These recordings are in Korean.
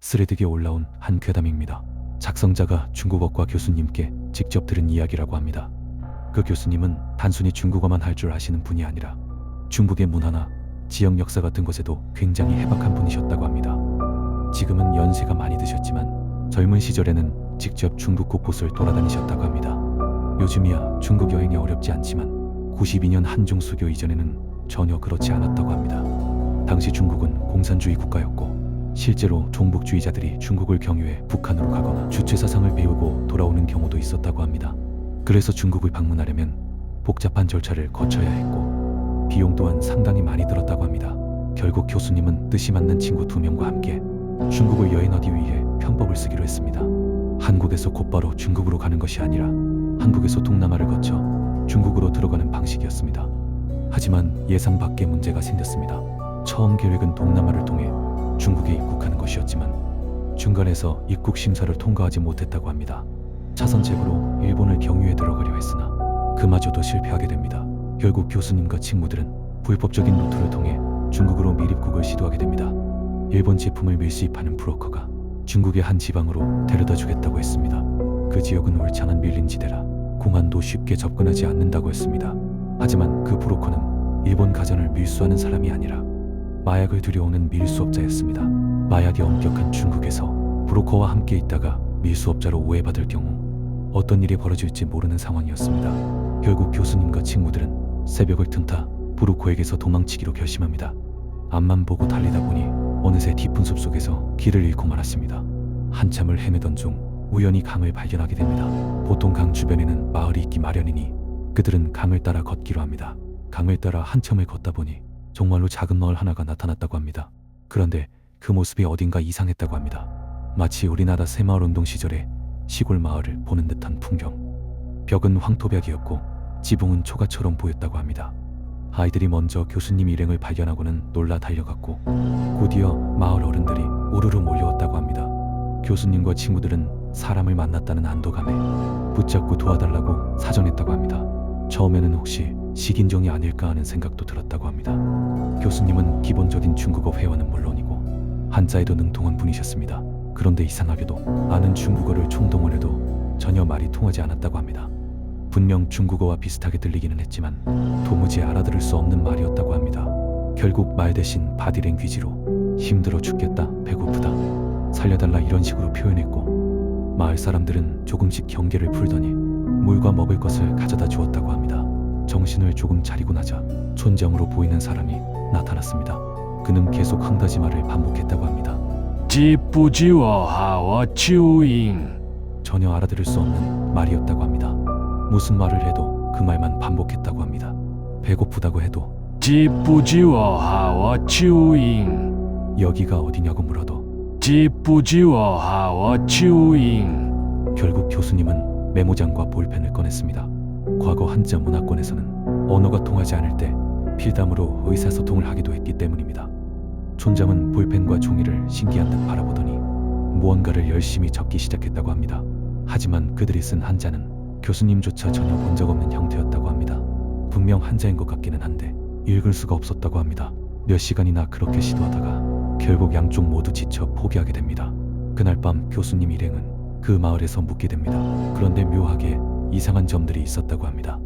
스레드에 올라온 한 괴담입니다. 작성자가 중국어과 교수님께 직접 들은 이야기라고 합니다. 그 교수님은 단순히 중국어만 할 줄 아시는 분이 아니라 중국의 문화나 지역 역사 같은 것에도 굉장히 해박한 분이셨다고 합니다. 지금은 연세가 많이 드셨지만 젊은 시절에는 직접 중국 곳곳을 돌아다니셨다고 합니다. 요즘이야 중국 여행이 어렵지 않지만 92년 한중 수교 이전에는 전혀 그렇지 않았다고 합니다. 당시 중국은 공산주의 국가였고 실제로 종북주의자들이 중국을 경유해 북한으로 가거나 주체사상을 배우고 돌아오는 경우도 있었다고 합니다. 그래서 중국을 방문하려면 복잡한 절차를 거쳐야 했고 비용 또한 상당히 많이 들었다고 합니다. 결국 교수님은 뜻이 맞는 친구 2명과 함께 중국을 여행하기 위해 편법을 쓰기로 했습니다. 한국에서 곧바로 중국으로 가는 것이 아니라 한국에서 동남아를 거쳐 중국으로 들어가는 방식이었습니다. 하지만 예상 밖의 문제가 생겼습니다. 처음 계획은 동남아를 통해 중국에 입국하는 것이었지만 중간에서 입국 심사를 통과하지 못했다고 합니다. 차선책으로 일본을 경유해 들어가려 했으나 그마저도 실패하게 됩니다. 결국 교수님과 친구들은 불법적인 루트를 통해 중국으로 밀입국을 시도하게 됩니다. 일본 제품을 밀수입하는 브로커가 중국의 한 지방으로 데려다 주겠다고 했습니다. 그 지역은 울창한 밀림지대라 공안도 쉽게 접근하지 않는다고 했습니다. 하지만 그 브로커는 일본 가전을 밀수하는 사람이 아니라 마약을 들여오는 밀수업자였습니다. 마약이 엄격한 중국에서 브로커와 함께 있다가 밀수업자로 오해받을 경우 어떤 일이 벌어질지 모르는 상황이었습니다. 결국 교수님과 친구들은 새벽을 틈타 브로커에게서 도망치기로 결심합니다. 앞만 보고 달리다 보니 어느새 깊은 숲속에서 길을 잃고 말았습니다. 한참을 헤매던 중 우연히 강을 발견하게 됩니다. 보통 강 주변에는 마을이 있기 마련이니 그들은 강을 따라 걷기로 합니다. 강을 따라 한참을 걷다 보니 정말로 작은 마을 하나가 나타났다고 합니다. 그런데 그 모습이 어딘가 이상했다고 합니다. 마치 우리나라 새마을 운동 시절에 시골 마을을 보는 듯한 풍경. 벽은 황토벽이었고 지붕은 초가처럼 보였다고 합니다. 아이들이 먼저 교수님 일행을 발견하고는 놀라 달려갔고 곧이어 마을 어른들이 우르르 몰려왔다고 합니다. 교수님과 친구들은 사람을 만났다는 안도감에 붙잡고 도와달라고 사정했다고 합니다. 처음에는 혹시 식인종이 아닐까 하는 생각도 들었다고 합니다. 교수님은 기본적인 중국어 회화는 물론이고 한자에도 능통한 분이셨습니다. 그런데 이상하게도 아는 중국어를 총동원해도 전혀 말이 통하지 않았다고 합니다. 분명 중국어와 비슷하게 들리기는 했지만 도무지 알아들을 수 없는 말이었다고 합니다. 결국 말 대신 바디랭귀지로 힘들어 죽겠다, 배고프다, 살려달라 이런 식으로 표현했고 마을 사람들은 조금씩 경계를 풀더니 물과 먹을 것을 가져다 주었다고 합니다. 정신을 조금 차리고 나자 촌장으로 보이는 사람이 나타났습니다. 그는 계속 황다지말을 반복했다고 합니다. 지부지워하워치우잉 전혀 알아들을 수 없는 말이었다고 합니다. 무슨 말을 해도 그 말만 반복했다고 합니다. 배고프다고 해도 지부지워하워치우잉 여기가 어디냐고 물어도 지부지워하워치우잉 결국 교수님은 메모장과 볼펜을 꺼냈습니다. 과거 한자 문화권에서는 언어가 통하지 않을 때 필담으로 의사소통을 하기도 했기 때문입니다. 촌장은 볼펜과 종이를 신기한 듯 바라보더니 무언가를 열심히 적기 시작했다고 합니다. 하지만 그들이 쓴 한자는 교수님조차 전혀 본 적 없는 형태였다고 합니다. 분명 한자인 것 같기는 한데 읽을 수가 없었다고 합니다. 몇 시간이나 그렇게 시도하다가 결국 양쪽 모두 지쳐 포기하게 됩니다. 그날 밤 교수님 일행은 그 마을에서 묵게 됩니다. 그런데 묘하게 이상한 점들이 있었다고 합니다.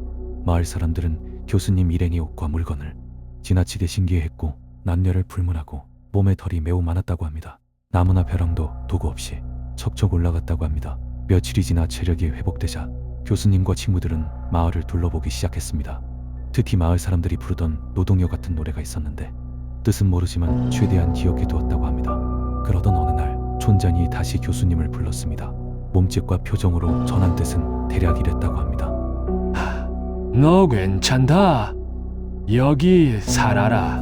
마을 사람들은 교수님 일행의 옷과 물건을 지나치게 신기해했고 남녀를 불문하고 몸에 털이 매우 많았다고 합니다. 나무나 벼랑도 도구 없이 척척 올라갔다고 합니다. 며칠이 지나 체력이 회복되자 교수님과 친구들은 마을을 둘러보기 시작했습니다. 특히 마을 사람들이 부르던 노동요 같은 노래가 있었는데 뜻은 모르지만 최대한 기억해 두었다고 합니다. 그러던 어느 날 촌장이 다시 교수님을 불렀습니다. 몸짓과 표정으로 전한 뜻은 대략 이랬다고 합니다. 너 괜찮다. 여기 살아라.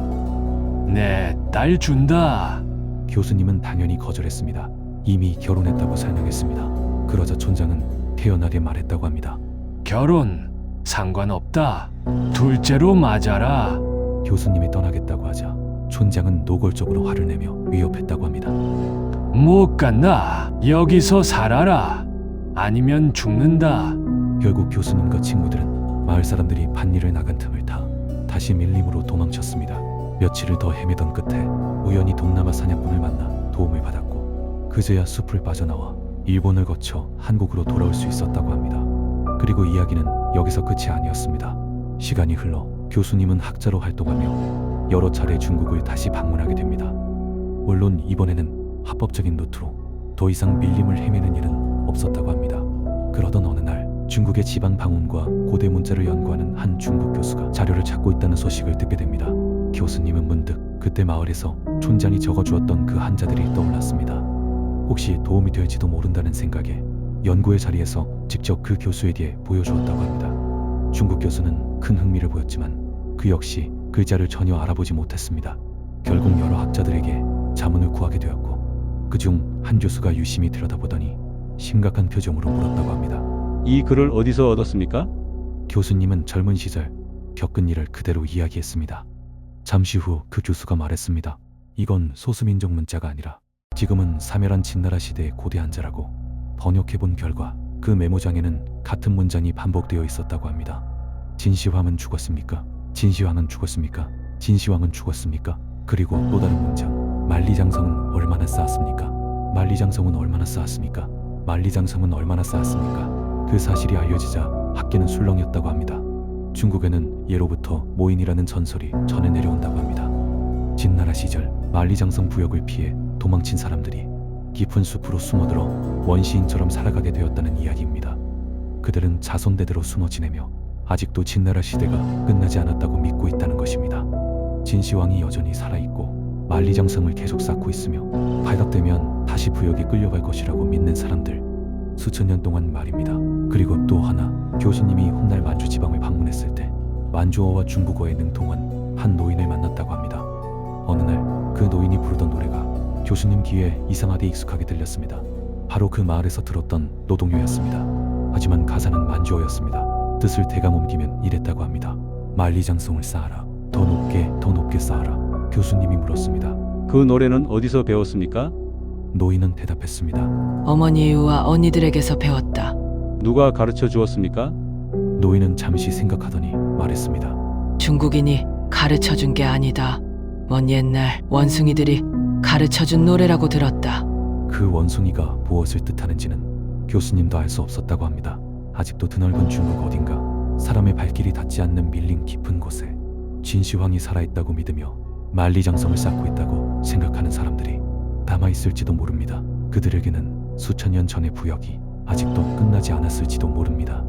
내 딸 준다. 교수님은 당연히 거절했습니다. 이미 결혼했다고 설명했습니다. 그러자 촌장은 태연하게 말했다고 합니다. 결혼 상관없다. 둘째로 맞아라. 교수님이 떠나겠다고 하자 촌장은 노골적으로 화를 내며 위협했다고 합니다. 못 간다. 여기서 살아라. 아니면 죽는다. 결국 교수님과 친구들은 마을 사람들이 밭일을 나간 틈을 타 다시 밀림으로 도망쳤습니다. 며칠을 더 헤매던 끝에 우연히 동남아 사냥꾼을 만나 도움을 받았고 그제야 숲을 빠져나와 일본을 거쳐 한국으로 돌아올 수 있었다고 합니다. 그리고 이야기는 여기서 끝이 아니었습니다. 시간이 흘러 교수님은 학자로 활동하며 여러 차례 중국을 다시 방문하게 됩니다. 물론 이번에는 합법적인 루트로 더 이상 밀림을 헤매는 일은 없었다고 합니다. 그러던 어느 날 중국의 지방 방언과 고대 문자를 연구하는 한 중국 교수가 자료를 찾고 있다는 소식을 듣게 됩니다. 교수님은 문득 그때 마을에서 촌장이 적어주었던 그 한자들이 떠올랐습니다. 혹시 도움이 될지도 모른다는 생각에 연구의 자리에서 직접 그 교수에게 보여주었다고 합니다. 중국 교수는 큰 흥미를 보였지만 그 역시 글자를 전혀 알아보지 못했습니다. 결국 여러 학자들에게 자문을 구하게 되었고 그중 한 교수가 유심히 들여다보더니 심각한 표정으로 물었다고 합니다. 이 글을 어디서 얻었습니까? 교수님은 젊은 시절 겪은 일을 그대로 이야기했습니다. 잠시 후 그 교수가 말했습니다. 이건 소수민족 문자가 아니라 지금은 사멸한 진나라 시대의 고대 한자라고. 번역해본 결과 그 메모장에는 같은 문장이 반복되어 있었다고 합니다. 진시황은 죽었습니까? 진시황은 죽었습니까? 진시황은 죽었습니까? 그리고 또 다른 문장. 만리장성은 얼마나 쌓았습니까? 만리장성은 얼마나 쌓았습니까? 만리장성은 얼마나 쌓았습니까? 그 사실이 알려지자 학계는 술렁였다고 합니다. 중국에는 예로부터 모인이라는 전설이 전해 내려온다고 합니다. 진나라 시절 만리장성 부역을 피해 도망친 사람들이 깊은 숲으로 숨어들어 원시인처럼 살아가게 되었다는 이야기입니다. 그들은 자손대대로 숨어 지내며 아직도 진나라 시대가 끝나지 않았다고 믿고 있다는 것입니다. 진시황이 여전히 살아있고 만리장성을 계속 쌓고 있으며 발각되면 다시 부역에 끌려갈 것이라고 믿는 사람들, 수천 년 동안 말입니다. 그리고 또 하나, 교수님이 훗날 만주 지방을 방문했을 때 만주어와 중국어에 능통한 한 노인을 만났다고 합니다. 어느 날 그 노인이 부르던 노래가 교수님 귀에 이상하게 익숙하게 들렸습니다. 바로 그 마을에서 들었던 노동요였습니다. 하지만 가사는 만주어였습니다. 뜻을 대감옮기면 이랬다고 합니다. 만리장성을 쌓아라. 더 높게 쌓아라. 교수님이 물었습니다. 그 노래는 어디서 배웠습니까? 노인은 대답했습니다. 어머니와 언니들에게서 배웠다. 누가 가르쳐 주었습니까? 노인은 잠시 생각하더니 말했습니다. 중국인이 가르쳐준 게 아니다. 먼 옛날 원숭이들이 가르쳐준 노래라고 들었다. 그 원숭이가 무엇을 뜻하는지는 교수님도 알 수 없었다고 합니다. 아직도 드넓은 중국 어딘가 사람의 발길이 닿지 않는 밀림 깊은 곳에 진시황이 살아있다고 믿으며 만리장성을 쌓고 있다고 생각하는 사람들이 남아있을지도 모릅니다. 그들에게는 수천 년 전의 부역이 아직도 끝나지 않았을지도 모릅니다.